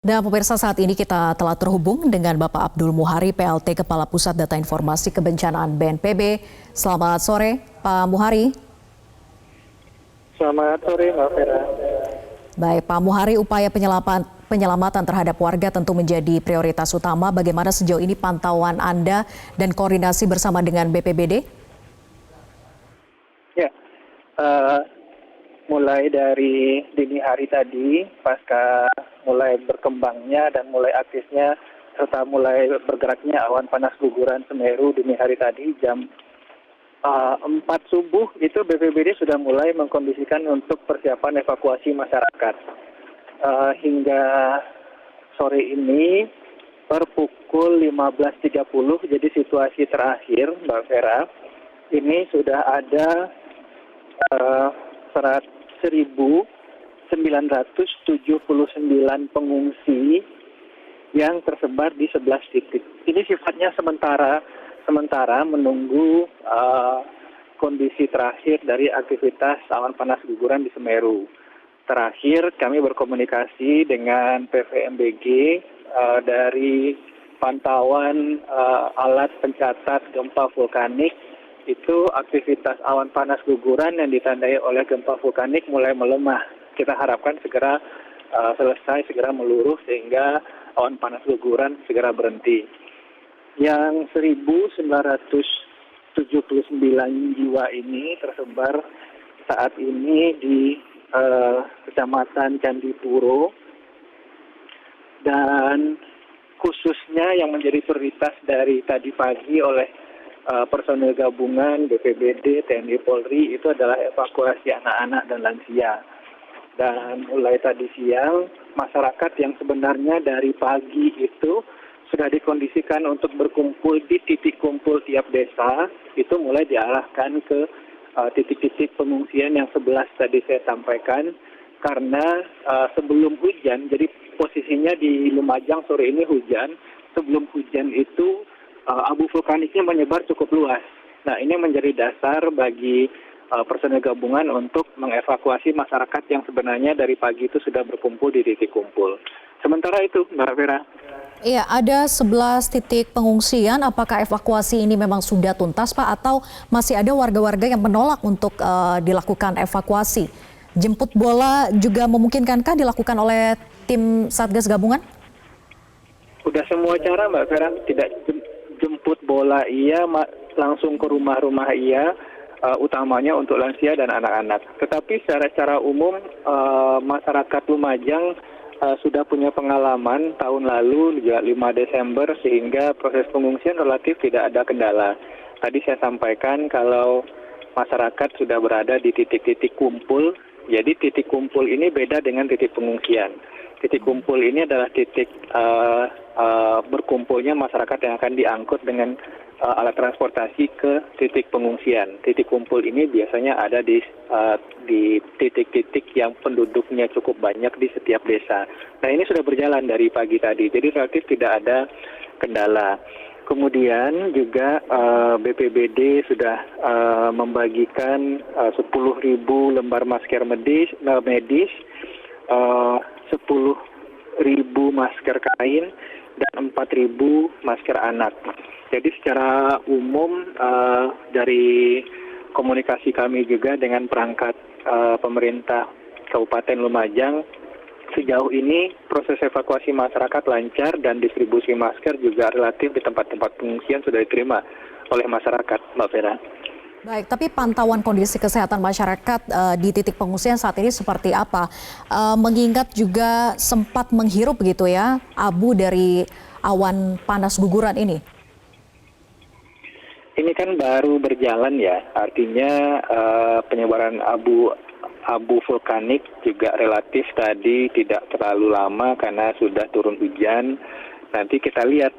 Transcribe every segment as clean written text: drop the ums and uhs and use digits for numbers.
Dan pemirsa, saat ini kita telah terhubung dengan Bapak Abdul Muhari, PLT Kepala Pusat Data Informasi Kebencanaan BNPB. Selamat sore, Pak Muhari. Selamat sore, Mbak Vera. Baik, Pak Muhari, upaya penyelamatan terhadap warga tentu menjadi prioritas utama. Bagaimana sejauh ini pantauan Anda dan koordinasi bersama dengan BPBD? Ya, mulai dari dini hari tadi, pasca mulai berkembangnya dan mulai aktifnya serta mulai bergeraknya awan panas guguran Semeru dini hari tadi jam 4 subuh itu BPBD sudah mulai mengkondisikan untuk persiapan evakuasi masyarakat. Hingga sore ini per pukul 15.30 jadi situasi terakhir Mbak Vera, ini sudah ada 1.979 pengungsi yang tersebar di 11 titik. Ini sifatnya sementara menunggu kondisi terakhir dari aktivitas awan panas guguran di Semeru. Terakhir kami berkomunikasi dengan PVMBG dari pantauan alat pencatat gempa vulkanik. Itu aktivitas awan panas guguran yang ditandai oleh gempa vulkanik mulai melemah. Kita harapkan segera selesai, segera meluruh sehingga awan panas guguran segera berhenti. Yang 1.979 jiwa ini tersebar saat ini di Kecamatan Candipuro, dan khususnya yang menjadi prioritas dari tadi pagi oleh personil gabungan BPBD, TNI, Polri itu adalah evakuasi anak-anak dan lansia. Dan mulai tadi siang, masyarakat yang sebenarnya dari pagi itu sudah dikondisikan untuk berkumpul di titik kumpul tiap desa, itu mulai diarahkan ke titik-titik pengungsian yang 11 tadi saya sampaikan, karena sebelum hujan, jadi posisinya di Lumajang sore ini hujan, sebelum hujan itu abu vulkaniknya menyebar cukup luas. Nah, ini menjadi dasar bagi personel gabungan untuk mengevakuasi masyarakat yang sebenarnya dari pagi itu sudah berkumpul di titik kumpul. Sementara itu, Mbak Vera. Iya, ada 11 titik pengungsian. Apakah evakuasi ini memang sudah tuntas, Pak? Atau masih ada warga-warga yang menolak untuk dilakukan evakuasi? Jemput bola juga memungkinkankah dilakukan oleh tim Satgas Gabungan? Udah semua cara, Mbak Vera. Tidak jemput bola iya, langsung ke rumah-rumah iya, utamanya untuk lansia dan anak-anak. Tetapi secara umum masyarakat Lumajang sudah punya pengalaman tahun lalu juga 5 Desember sehingga proses pengungsian relatif tidak ada kendala. Tadi saya sampaikan kalau masyarakat sudah berada di titik-titik kumpul, jadi titik kumpul ini beda dengan titik pengungsian. Titik kumpul ini adalah titik berkumpulnya masyarakat yang akan diangkut dengan alat transportasi ke titik pengungsian. Titik kumpul ini biasanya ada di titik-titik yang penduduknya cukup banyak di setiap desa. Nah, ini sudah berjalan dari pagi tadi, jadi relatif tidak ada kendala. Kemudian juga BPBD sudah membagikan 10.000 lembar masker medis, 10.000 masker kain, dan 4.000 masker anak. Jadi secara umum dari komunikasi kami juga dengan perangkat pemerintah Kabupaten Lumajang, sejauh ini proses evakuasi masyarakat lancar dan distribusi masker juga relatif di tempat-tempat pengungsian sudah diterima oleh masyarakat, Mbak Vera. Baik, tapi pantauan kondisi kesehatan masyarakat di titik pengungsian saat ini seperti apa? Mengingat juga sempat menghirup begitu ya abu dari awan panas guguran ini. Ini kan baru berjalan ya, artinya penyebaran abu vulkanik juga relatif tadi tidak terlalu lama karena sudah turun hujan. Nanti kita lihat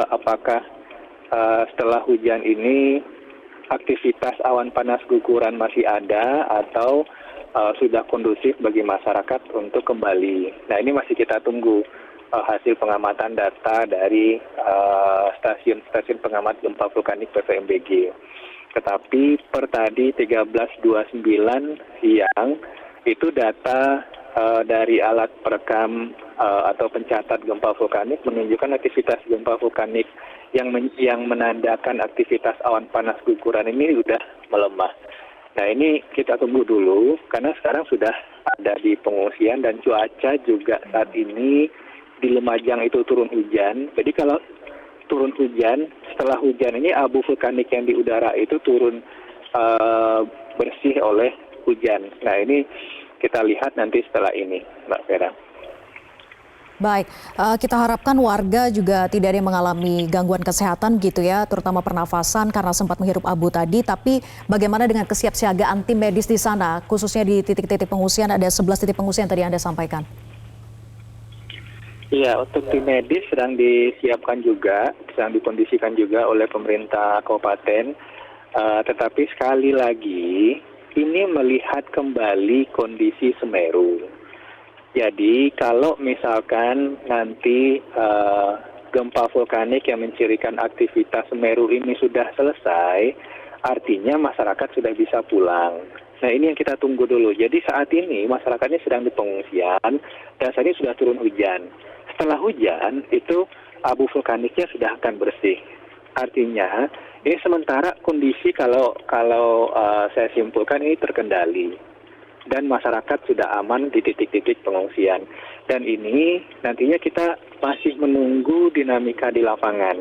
apakah setelah hujan ini aktivitas awan panas guguran masih ada atau sudah kondusif bagi masyarakat untuk kembali. Nah, ini masih kita tunggu hasil pengamatan data dari stasiun pengamat gempa vulkanik PVMBG. Tetapi per tadi 13.29 siang itu data dari alat perekam atau pencatat gempa vulkanik menunjukkan aktivitas gempa vulkanik yang menandakan aktivitas awan panas guguran ini sudah melemah. Nah ini kita tunggu dulu karena sekarang sudah ada di pengungsian dan cuaca juga saat ini di Lumajang itu turun hujan. Jadi kalau turun hujan, setelah hujan ini abu vulkanik yang di udara itu turun bersih oleh hujan. Nah ini kita lihat nanti setelah ini, Mbak Vera. Baik, kita harapkan warga juga tidak ada yang mengalami gangguan kesehatan gitu ya, terutama pernafasan karena sempat menghirup abu tadi. Tapi bagaimana dengan kesiapsiagaan tim medis di sana, khususnya di titik-titik pengungsian, ada 11 titik pengungsian tadi Anda sampaikan? Iya, untuk tim medis sedang disiapkan juga, sedang dikondisikan juga oleh pemerintah kabupaten. Tetapi sekali lagi, ini melihat kembali kondisi Semeru. Jadi kalau misalkan nanti gempa vulkanik yang mencirikan aktivitas Semeru ini sudah selesai, artinya masyarakat sudah bisa pulang. Nah ini yang kita tunggu dulu. Jadi saat ini masyarakatnya sedang di pengungsian dan saat ini sudah turun hujan. Setelah hujan itu abu vulkaniknya sudah akan bersih. Artinya ini sementara kondisi kalau saya simpulkan ini terkendali. Dan masyarakat sudah aman di titik-titik pengungsian. Dan ini nantinya kita masih menunggu dinamika di lapangan.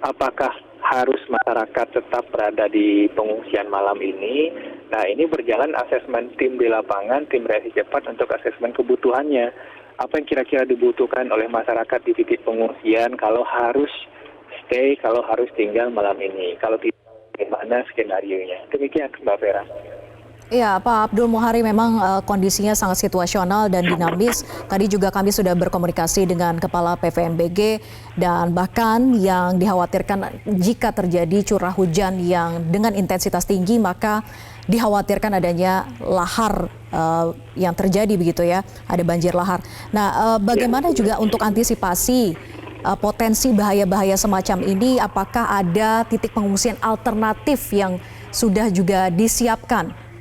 Apakah harus masyarakat tetap berada di pengungsian malam ini? Nah ini berjalan asesmen tim di lapangan, tim reaksi cepat untuk asesmen kebutuhannya. Apa yang kira-kira dibutuhkan oleh masyarakat di titik pengungsian kalau harus stay, kalau harus tinggal malam ini. Kalau tidak, bagaimana skenario-nya. Demikian Mbak Vera. Iya, Pak Abdul Muhari, memang kondisinya sangat situasional dan dinamis. Tadi juga kami sudah berkomunikasi dengan Kepala PVMBG dan bahkan yang dikhawatirkan jika terjadi curah hujan yang dengan intensitas tinggi maka dikhawatirkan adanya lahar yang terjadi begitu ya, ada banjir lahar. Nah, bagaimana juga untuk antisipasi potensi bahaya-bahaya semacam ini, apakah ada titik pengungsian alternatif yang sudah juga disiapkan?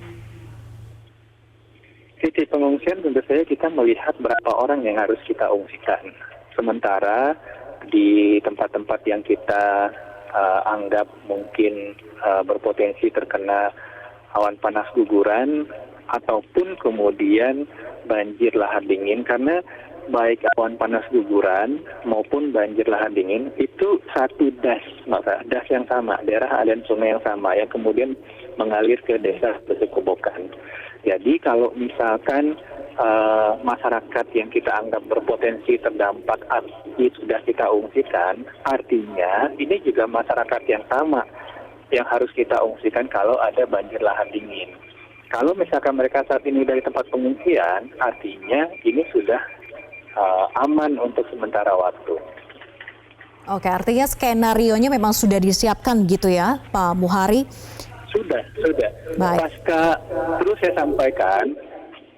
Titik pengungsian tentu saja kita melihat berapa orang yang harus kita ungsikan. Sementara di tempat-tempat yang kita anggap mungkin berpotensi terkena awan panas guguran ataupun kemudian banjir lahar dingin, karena baik awan panas guguran maupun banjir lahar dingin itu satu das yang sama, daerah aliran sungai yang sama yang kemudian mengalir ke desa Besukobokan. Jadi kalau misalkan masyarakat yang kita anggap berpotensi terdampak api sudah kita ungsikan, artinya ini juga masyarakat yang sama yang harus kita ungsikan kalau ada banjir lahar dingin. Kalau misalkan mereka saat ini dari tempat pengungsian, artinya ini sudah aman untuk sementara waktu. Oke, artinya skenarionya memang sudah disiapkan gitu ya, Pak Muhari? Sudah. Baik. Terus saya sampaikan,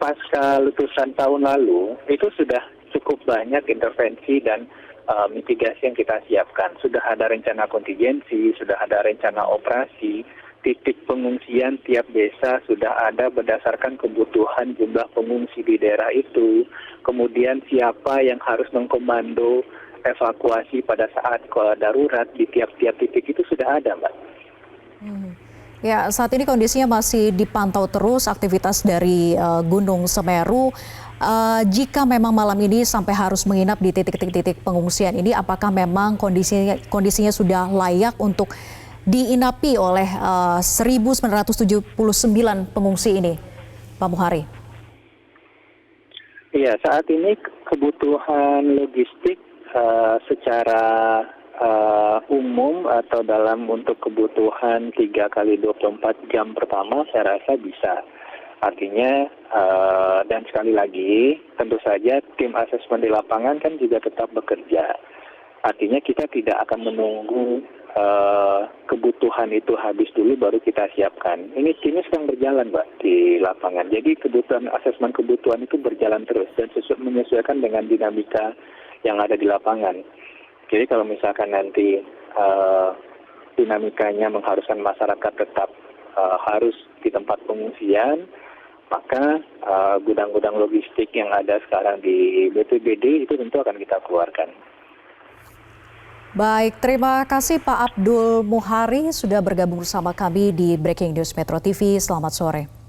pasca letusan tahun lalu, itu sudah cukup banyak intervensi dan mitigasi yang kita siapkan. Sudah ada rencana kontingensi, sudah ada rencana operasi, titik pengungsian tiap desa sudah ada berdasarkan kebutuhan jumlah pengungsi di daerah itu. Kemudian siapa yang harus mengkomando evakuasi pada saat darurat di tiap-tiap titik itu sudah ada, Mbak. Ya, saat ini kondisinya masih dipantau terus aktivitas dari Gunung Semeru. Jika memang malam ini sampai harus menginap di titik-titik pengungsian ini, apakah memang kondisinya sudah layak untuk diinapi oleh 1.979 pengungsi ini, Pak Muhari? Iya, saat ini kebutuhan logistik secara umum atau dalam untuk kebutuhan 3 kali 24 jam pertama saya rasa bisa. Artinya dan sekali lagi tentu saja tim asesmen di lapangan kan juga tetap bekerja. Artinya kita tidak akan menunggu kebutuhan itu habis dulu baru kita siapkan. Ini timnya sedang berjalan, Mbak, di lapangan. Jadi kebutuhan asesmen kebutuhan itu berjalan terus dan menyesuaikan dengan dinamika yang ada di lapangan. Jadi kalau misalkan nanti dinamikanya mengharuskan masyarakat tetap harus di tempat pengungsian, maka gudang-gudang logistik yang ada sekarang di BPBD itu tentu akan kita keluarkan. Baik, terima kasih Pak Abdul Muhari sudah bergabung bersama kami di Breaking News Metro TV. Selamat sore.